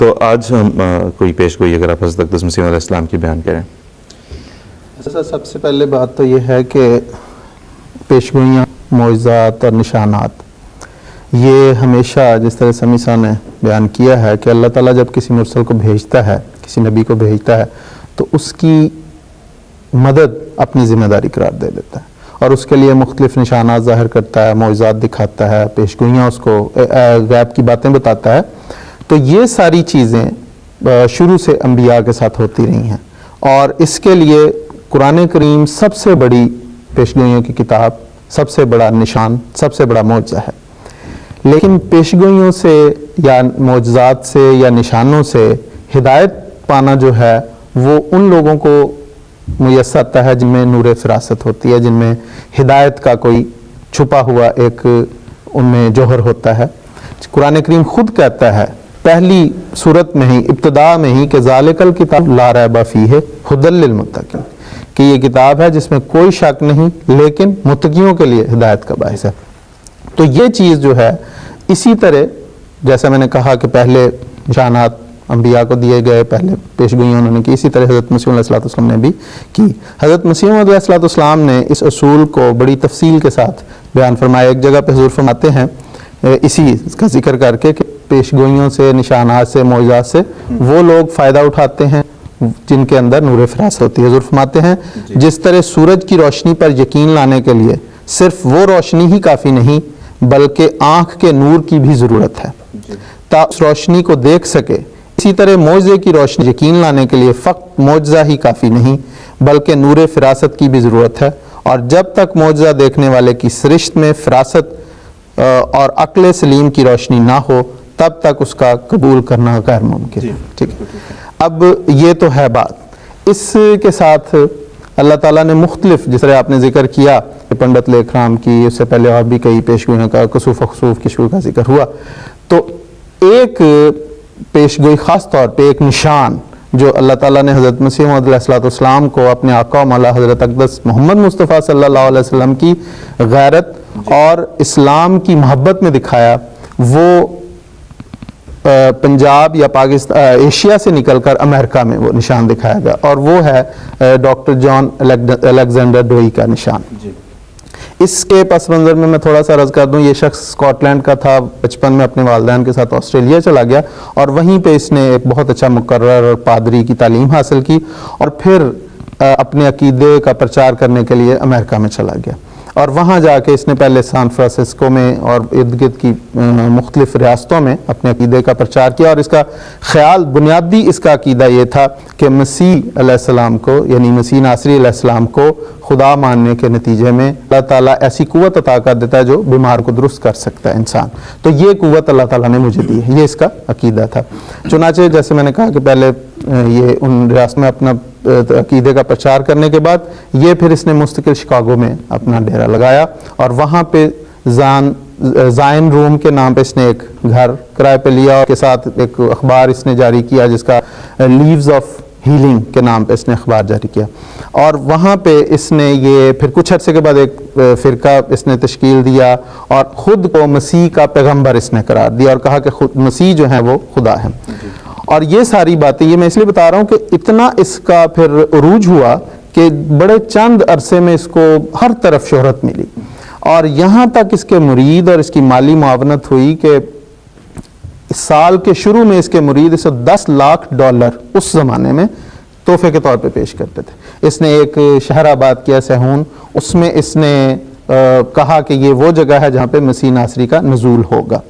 तो आज हम कोई पेश गोई अगर आप हज़रत अक़दस मसीह मौऊद अलैहिस्सलाम की बयान करें। सबसे पहले बात तो ये है कि पेशगोइयाँ, मोइज़ात और निशानात, ये हमेशा जिस तरह समी साहब ने बयान किया है कि अल्लाह ताला जब किसी मुरसल को भेजता है, किसी नबी को भेजता है, तो उसकी मदद अपनी ज़िम्मेदारी करार दे देता है और उसके लिए मुख्तलिफ निशानात ज़ाहिर करता है, मोइज़ात दिखाता है, पेशगोइयाँ उसको गैब की बातें बताता है। तो ये सारी चीज़ें शुरू से अंबिया के साथ होती रही हैं और इसके लिए कुरान करीम सबसे बड़ी पेशगोइयों की किताब, सबसे बड़ा निशान, सबसे बड़ा मौजज़ा है। लेकिन पेशगोइयों से या मौजज़ात से या निशानों से हिदायत पाना जो है वो उन लोगों को मुयस्सर आता है जिनमें नूर फ़िरासत होती है, जिनमें हिदायत का कोई छुपा हुआ एक उनमें जौहर होता है। कुरान करीम खुद कहता है पहली सूरत में ही, इब्तिदा में ही, कि ज़ालिकल किताब ला रैब फ़ीह हुदल लिल मुत्तक़ीन, कि ये किताब है जिसमें कोई शक नहीं लेकिन मुत्तक़ियों के लिए हिदायत का बाइस है। तो ये चीज़ जो है, इसी तरह जैसा मैंने कहा कि पहले निशानात अंबिया को दिए गए, पहले पेशगोइयाँ उन्होंने की, इसी तरह हज़रत मसीह अलैहिस्सलाम ने भी की। हज़रत मसीह अलैहिस्सलाम ने इस असूल को बड़ी तफसील के साथ बयान फरमाया। एक जगह पे हुज़ूर फरमाते हैं इसी का जिक्र करके कि पेशगोइयों से, निशानात से, मौजज़ात से वो लोग फ़ायदा उठाते हैं जिनके अंदर नूर फ़िरासत होती है। हुज़ूर फरमाते हैं जिस तरह सूरज की रोशनी पर यकीन लाने के लिए सिर्फ वो रोशनी ही काफ़ी नहीं बल्कि आँख के नूर की भी ज़रूरत है ताकि उस रोशनी को देख सके, इसी तरह मौजज़े की रोशनी यकीन लाने के लिए फ़क़्त मौजज़ा ही काफ़ी नहीं बल्कि नूर फ़िरासत की भी ज़रूरत है। और जब तक मौजज़ा देखने वाले की सरिश्त में फ़िरासत और अक्ल सलीम की रोशनी ना हो तब तक उसका कबूल करना गैर मुमकिन है। ठीक है, अब ये तो है बात। इसके साथ अल्लाह ताला ने मुख्तलिफ, जिस तरह आपने जिक्र किया पंडित लेखराम की, उससे पहले और भी कई पेशगोइयों का, कसूफ़ खसूफ़ की शुरू का जिक्र हुआ। तो एक पेशगोई ख़ास तौर पे, एक निशान जो अल्लाह ताला ने हज़रत मसीह मौऊद अलैहिस्सलाम को अपने आका मौला हज़रत अक़दस मोहम्मद मुस्तफ़ा सल्लल्लाहु अलैहि वसल्लम की गैरत और इस्लाम की मोहब्बत में दिखाया, वो पंजाब या पाकिस्तान, एशिया से निकलकर अमेरिका में वो निशान दिखाया गया और वो है डॉक्टर जॉन अलेक्जेंडर डोई का निशान। इसके पस मंज़र में मैं थोड़ा सा अर्ज़ कर दूं, ये शख्स स्कॉटलैंड का था, बचपन में अपने वालिदैन के साथ ऑस्ट्रेलिया चला गया और वहीं पे इसने एक बहुत अच्छा मुकर्रर और पादरी की तालीम हासिल की और फिर अपने अकीदे का प्रचार करने के लिए अमेरिका में चला गया और वहाँ जाके इसने पहले सैन फ्रांसिस्को में और इर्द गिर्द की मुख्तलिफ रियासतों में अपने अकीदे का प्रचार किया और इसका ख्याल, बुनियादी इसका अकीदा ये था कि मसीह अलैहिस्सलाम को, यानी मसीह नासरी अलैहिस्सलाम को खुदा मानने के नतीजे में अल्लाह ताला ऐसी कुव्वत अता कर देता है जो बीमार को दुरुस्त कर सकता है इंसान। तो ये कुव्वत अल्लाह ताला ने मुझे दी है, ये इसका अकीदा था। चुनाचे जैसे मैंने कहा कि पहले ये उन रियासत में अपना अकीदे का प्रचार करने के बाद ये फिर इसने मुस्तकिल शिकागो में अपना डेरा लगाया और वहाँ पे ज़ायन रूम के नाम पे इसने एक घर किराए पे लिया और के साथ एक अखबार इसने जारी किया जिसका लीव्स ऑफ हीलिंग के नाम पे इसने अखबार जारी किया और वहाँ पे इसने ये फिर कुछ अर्से के बाद एक फ़िरका इसने तश्कील दिया और ख़ुद को मसीह का पैगम्बर इसने करार दिया और कहा कि खुद मसीह जो है वो खुदा है। और ये सारी बातें ये मैं इसलिए बता रहा हूँ कि इतना इसका फिर उरूज हुआ कि बड़े चंद अरसे में इसको हर तरफ शोहरत मिली और यहाँ तक इसके मुरीद और इसकी माली मुआवनत हुई कि साल के शुरू में इसके मुरीद इसे $10 लाख उस ज़माने में तोहफे के तौर पे पेश करते थे। इसने एक शहर आबाद किया सहून, उसमें इसने कहा कि ये वो जगह है जहाँ पे मसीह नासरी का नज़ूल होगा।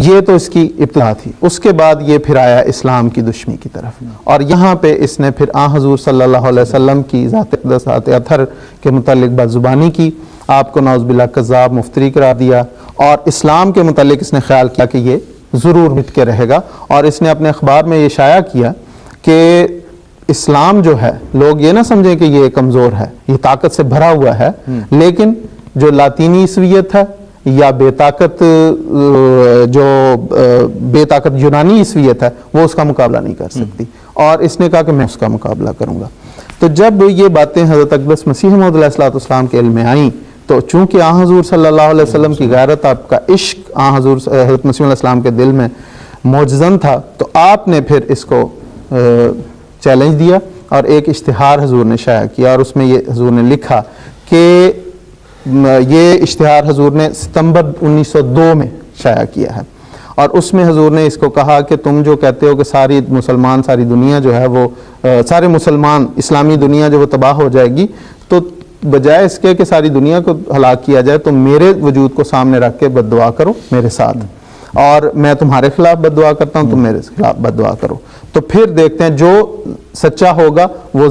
ये तो इसकी इब्तिदा थी। उसके बाद ये फिर आया इस्लाम की दुश्मनी की तरफ और यहाँ पे इसने फिर हज़ूर सल्लल्लाहु अलैहि वसल्लम की ज़ात अतहर के मुतालिक बदज़ुबानी की, आपको नाउज़ुबिल्लाह कज़्ज़ाब, मुफ्तरी करार दिया और इस्लाम के मुतालिक इसने ख्याल किया कि ये ज़रूर मिट के रहेगा और इसने अपने अखबार में ये शाया किया कि इस्लाम जो है, लोग ये ना समझें कि ये कमज़ोर है, ये ताकत से भरा हुआ है, लेकिन जो लातीनी ईसवियत है या बेताकत यूनानी ईसवियत है वो उसका मुकाबला नहीं कर सकती और इसने कहा कि मैं उसका मुकाबला करूँगा। तो जब ये बातें हज़रत अक़दस मसीह मौऊद अलैहिस्सलाम के इल्म में आई तो चूँकि हज़ूर सल्लल्लाहु अलैहि वसल्लम की गैरत, आपका इश्क हज़ूर हज़रत मसीह अलैहिस्सलाम के दिल में मोजज़न था, तो आपने फिर इसको चैलेंज दिया और एक इश्तिहार हुजूर ने शाया किया, और उसमें ये हुजूर ने लिखा कि ये इश्तिहार हुजूर ने सितंबर 1902 में शाया किया है, और उसमें हुजूर ने इसको कहा कि तुम जो कहते हो कि सारी मुसलमान, सारी दुनिया जो है वो सारे मुसलमान, इस्लामी दुनिया जो वो तबाह हो जाएगी, तो बजाय इसके कि सारी दुनिया को हलाक किया जाए, तो मेरे वजूद को सामने रख के बद्दुआ करो मेरे साथ, और मैं तुम्हारे खिलाफ बद्दुआ करता हूँ, तुम मेरे खिलाफ बद्दुआ करो। तो फिर देखते हैं जो सच्चा होगा वो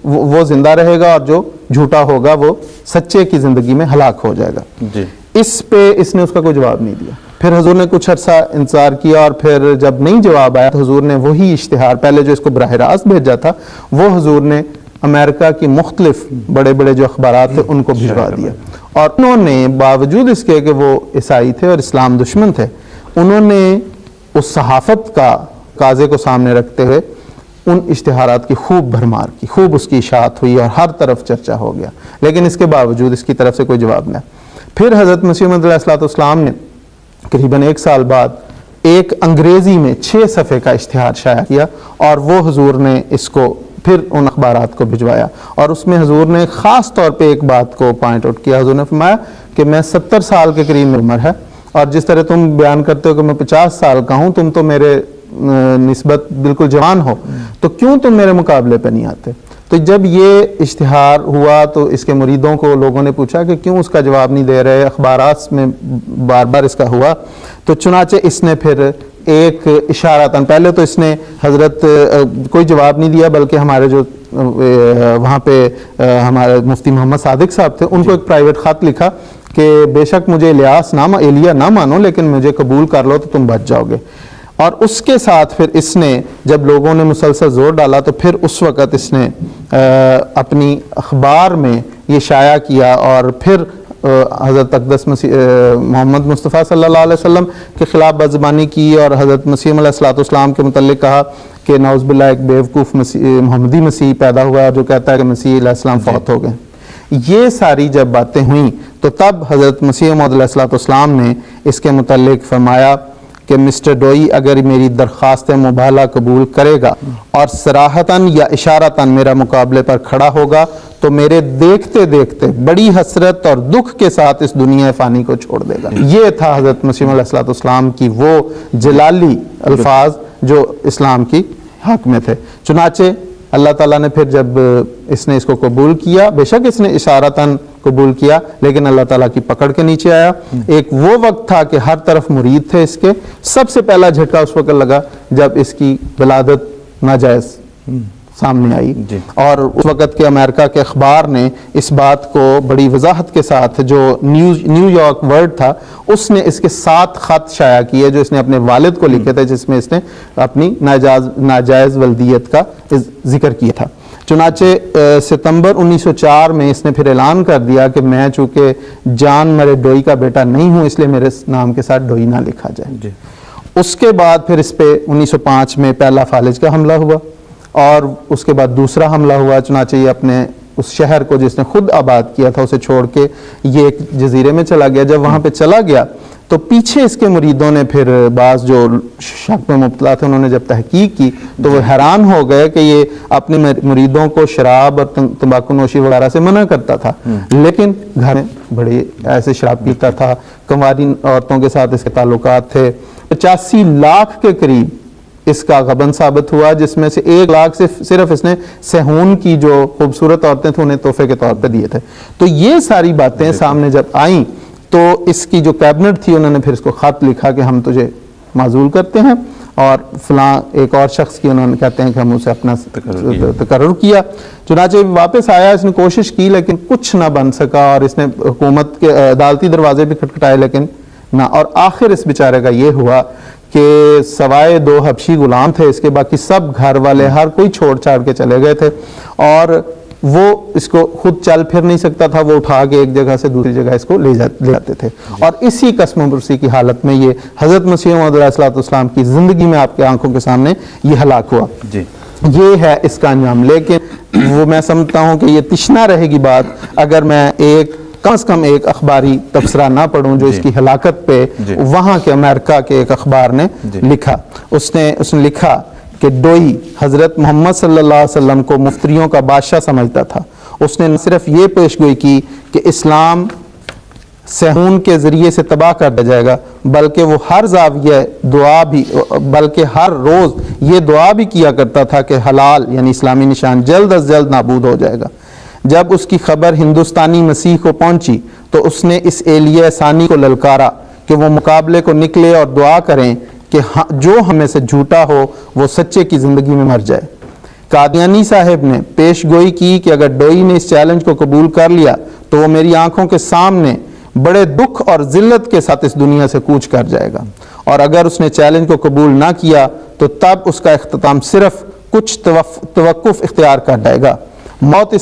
वो जिंदा रहेगा, और जो झूठा होगा वो सच्चे की जिंदगी में हलाक हो जाएगा जी। इस पे इसने उसका कोई जवाब नहीं दिया। फिर हुजूर ने कुछ अर्सा इंतजार किया, और फिर जब नहीं जवाब आया तो हुजूर ने वही इश्तिहार पहले जो इसको बराह रास्त भेजा था, वो हुजूर ने अमेरिका की मुख्तलिफ बड़े बड़े जो अखबारात थे उनको भिजवा दिया, और उन्होंने बावजूद इसके कि वो ईसाई थे और इस्लाम दुश्मन थे, उन्होंने उस सहाफत का काजे को सामने रखते हुए उन इश्तिहारात की खूब भरमार की, खूब उसकी इशाअत हुई और हर तरफ चर्चा हो गया, लेकिन इसके बावजूद इसकी तरफ से कोई जवाब नहीं। फिर हज़रत मसीह मौऊद अलैहिस्सलाम ने करीबन 1 साल बाद एक अंग्रेज़ी में 6 सफ़े का इश्तिहार शाया किया, और वो हुजूर ने इसको फिर उन अखबारात को भिजवाया, और उसमें हुजूर ने ख़ास तौर पे एक बात को पॉइंट आउट किया। हुजूर ने फरमाया कि मैं 70 साल के करीब में उम्र है, और जिस तरह तुम बयान करते हो कि मैं 50 साल का हूँ, तुम तो मेरे निस्बत बिल्कुल जवान हो, तो क्यों तुम मेरे मुकाबले पे नहीं आते? तो जब ये इश्तिहार हुआ तो इसके मुरीदों को लोगों ने पूछा कि क्यों उसका जवाब नहीं दे रहे, अखबारात में बार बार इसका हुआ, तो चुनाचे इसने फिर एक इशारातन, पहले तो इसने हज़रत कोई जवाब नहीं दिया, बल्कि हमारे जो वहाँ पे हमारे मुफ्ती मोहम्मद सादिक साहब थे, उनको एक प्राइवेट ख़त लिखा कि बेशक मुझे एलिया ना मानो, लेकिन मुझे कबूल कर लो तो तुम बच जाओगे। और उसके साथ फिर इसने जब लोगों ने मुसलसल जोर डाला, तो फिर उस वक़्त इसने अपनी अखबार में ये शाया किया, और फिर हज़रत अक़दस मोहम्मद मुस्तफ़ा सल्लल्लाहु अलैहि वसल्लम के ख़िलाफ़ बदज़बानी की, और हज़रत मसीह अलैहिस्सलाम के मुतल्लिक़ कहा कि नाउज़ बिल्लाह एक बेवकूफ़ मोहम्मदी मसीह पैदा हुआ जो कहता है कि मसीह अलैहिस्सलाम फ़ौत हो गए। ये सारी जब बातें हुई तो तब हज़रत मसीह मौऊद अलैहिस्सलाम ने इसके मुतल्लिक़ फरमाया कि मिस्टर डोई अगर मेरी दरख्वास्त मुबाला कबूल करेगा और सराहतन या इशारतन मेरा मुकाबले पर खड़ा होगा, तो मेरे देखते देखते बड़ी हसरत और दुख के साथ इस दुनिया फ़ानी को छोड़ देगा। ये था हज़रत मसीह अलैहिस्सलाम की वो जलाली अल्फाज जो इस्लाम की हक में थे। चुनाचे अल्लाह ताला ने फिर जब इसने इसको कबूल किया, बेशक इसने इशारतन कबूल किया, लेकिन अल्लाह ताला की पकड़ के नीचे आया। एक वो वक्त था कि हर तरफ मुरीद थे इसके। सबसे पहला झटका उस वक्त लगा जब इसकी विलादत नाजायज़ सामने आई, और उस वक़्त के अमेरिका के अखबार ने इस बात को बड़ी वजाहत के साथ, जो न्यूयॉर्क वर्ल्ड था, उसने इसके 7 ख़त शाया किए जो इसने अपने वालिद को लिखे थे, जिसमें इसने अपनी नाजायज़ वल्दियत का जिक्र किया था। चुनाचे सितंबर 1904 में इसने फिर ऐलान कर दिया कि मैं चूँकि जान मरे डोई का बेटा नहीं हूँ, इसलिए मेरे नाम के साथ डोई ना लिखा जाए। उसके बाद फिर इस पर 1905 में पहला फालिज का हमला हुआ, और उसके बाद दूसरा हमला हुआ। चुनाचे ये अपने उस शहर को जिसने खुद आबाद किया था उसे छोड़ के ये एक जजीरे में चला गया। जब वहाँ पे चला गया तो पीछे इसके मुरीदों ने फिर बाज़ जो शक में मुब्तला थे, उन्होंने जब तहकीक की तो वो हैरान हो गए कि ये अपने मुरीदों को शराब और तंबाकू नोशी वगैरह से मना करता था, लेकिन घर में बड़े ऐसे शराब पीता था, कंवारी औरतों के साथ इसके ताल्लुकात थे। 85 लाख के करीब इसका गबन साबित हुआ, जिसमें से 1 लाख से सिर्फ इसने सहून की जो खूबसूरत औरतें थी उन्हें तोहफे के तौर पर दिए थे। तो ये सारी बातें सामने जब आई तो इसकी जो कैबिनेट थी उन्होंने फिर इसको ख़त लिखा कि हम तुझे माजूल करते हैं, और फलां एक और शख्स की उन्होंने कहते हैं कि हम उसे अपना तकर्रुर किया। चुनाचे वापस आया, इसने कोशिश की लेकिन कुछ ना बन सका, और इसने हुकूमत के अदालती दरवाजे भी खटखटाए लेकिन ना, और आखिर इस बेचारे का ये हुआ कि सवाए 2 हबशी गुलाम थे इसके, बाकी सब घर वाले हर कोई छोड़ छाड़ के चले गए थे, और वो इसको खुद चल फिर नहीं सकता था, वो उठा के एक जगह से दूसरी जगह इसको ले जाते थे। और इसी कसम-पुरसी की हालत में ये हज़रत मसीह मौऊद अलैहिस्सलाम की ज़िंदगी में आपके आंखों के सामने ये हलाक हुआ। ये है इसका अंजाम। लेकिन वो मैं समझता हूँ कि ये तिश्ना रहेगी बात अगर मैं एक कम से कम एक अखबारी तबसरा ना पढ़ूं जो जी। इसकी हलाकत पे जी। वहाँ के अमेरिका के एक अखबार ने जी। लिखा। उसने लिखा कि डोई हज़रत मोहम्मद सल्लल्लाहु अलैहि वसल्लम को मुफ्तरियों का बादशाह समझता था। उसने न सिर्फ ये पेशगोई की कि इस्लाम सहून के ज़रिए से तबाह कर दिया जाएगा, बल्कि वो हर ज़ाविया दुआ भी, बल्कि हर रोज़ ये दुआ भी किया करता था कि हलाल यानी इस्लामी निशान जल्द अज जल्द नाबूद हो जाएगा। जब उसकी खबर हिंदुस्तानी मसीह को पहुंची तो उसने इस एलिया सानी को ललकारा कि वो मुकाबले को निकले और दुआ करें कि जो हमें से झूठा हो वो सच्चे की ज़िंदगी में मर जाए। कादियानी साहब ने पेशगोई की कि अगर डोई ने इस चैलेंज को कबूल कर लिया तो वो मेरी आंखों के सामने बड़े दुख और जिल्लत के साथ इस दुनिया से कूच कर जाएगा, और अगर उसने चैलेंज को कबूल ना किया तो तब उसका इख्तिताम सिर्फ कुछ तवक्कुफ इख्तियार कर जाएगा। मौत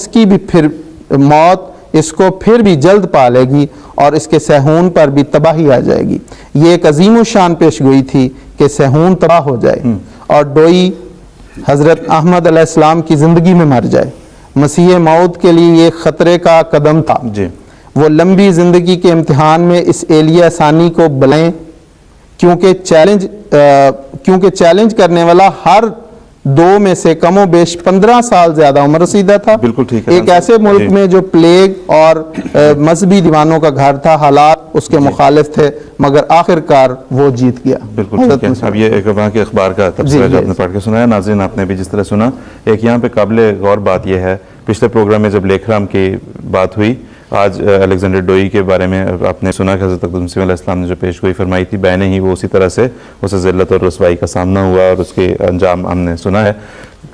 इसको फिर भी जल्द पा लेगी और इसके सहून पर भी तबाही आ जाएगी। ये एक अजीम शान पेशगोई थी कि सहून तबाह हो जाए और डोई हज़रत अहमद अलैहिस्सलाम की ज़िंदगी में मर जाए। मसीह मौत के लिए ये ख़तरे का कदम था। जी। वो लंबी ज़िंदगी के इम्तिहान में इस एलिया सानी को बुलाएं, क्योंकि चैलेंज करने वाला हर दो में से कमो बेश 15 साल ज्यादा उम्र रसीदा था। बिल्कुल ठीक है। एक ऐसे मुल्क में जो प्लेग और मजहबी दीवानों का घर था, हालात उसके मुखालिफ थे, मगर आखिरकार वो जीत गया। बिल्कुल ठीक है। अब ये एक वहाँ के अखबार का तबसरा जो आपने पढ़ के सुनाया, नाज़रीन आपने भी जिस तरह सुना, एक यहाँ पे काबिल गौर बात यह है, पिछले प्रोग्राम में जब लेखराम की बात हुई, आज अलेक्जेंडर डोई के बारे में आपने सुना कि हज़रत अक़दस मसीह अलैहिस्सलाम ने जो पेशगोई फरमाई थी, बैने ही वो उसी तरह से उसे ज़िल्लत और रुसवाई का सामना हुआ और उसके अंजाम हमने सुना है।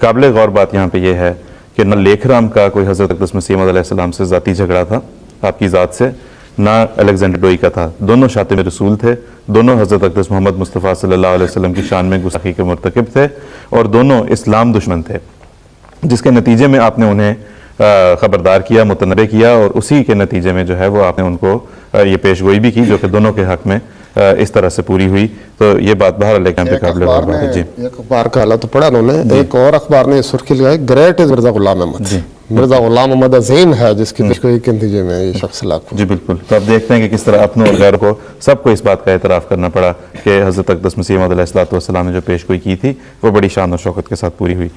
काबिल गौर बात यहाँ पे ये है कि न लेखराम का कोई हज़रत अक़दस मसीह अलैहिस्सलाम से ज़ाती झगड़ा था आपकी ज़ात से, ना अलेक्जेंडर डोई का था। दोनों शातिम रसूल थे, दोनों हज़रत अक़दस मोहम्मद मुस्तफ़ा सल्लल्लाहु अलैहि वसल्लम की शान में गुस्ताखी के मुर्तकिब थे और दोनों इस्लाम दुश्मन थे, जिसके नतीजे में आपने उन्हें ख़बरदार किया, मुतनबे किया और उसी के नतीजे में जो है वो आपने उनको ये पेशगोई भी की जो कि दोनों के हक़ में इस तरह से पूरी हुई। तो ये बात बाहर लेकर पे काबिल गौर बात है। जी, एक अखबार का हालत तो पढ़ा उन्होंने, एक और अखबार ने सुर्खी लगाई, ग्रेट इज मिर्जा गुलाम अहमद। मिर्जा गुलाम अहमद अज़ीम है जिसकी पेशगोई के नतीजे में ये शख्स लाख। जी बिल्कुल। तो अब देखते हैं कि किस तरह अपनों और गैरों को सबको इस बात का एतराफ़ करना पड़ा कि हज़रत अक़दस मसीह अलैहिस्सलातु वस्सलाम ने जो पेशगोई की थी वो बड़ी शान और शौकत के साथ पूरी हुई।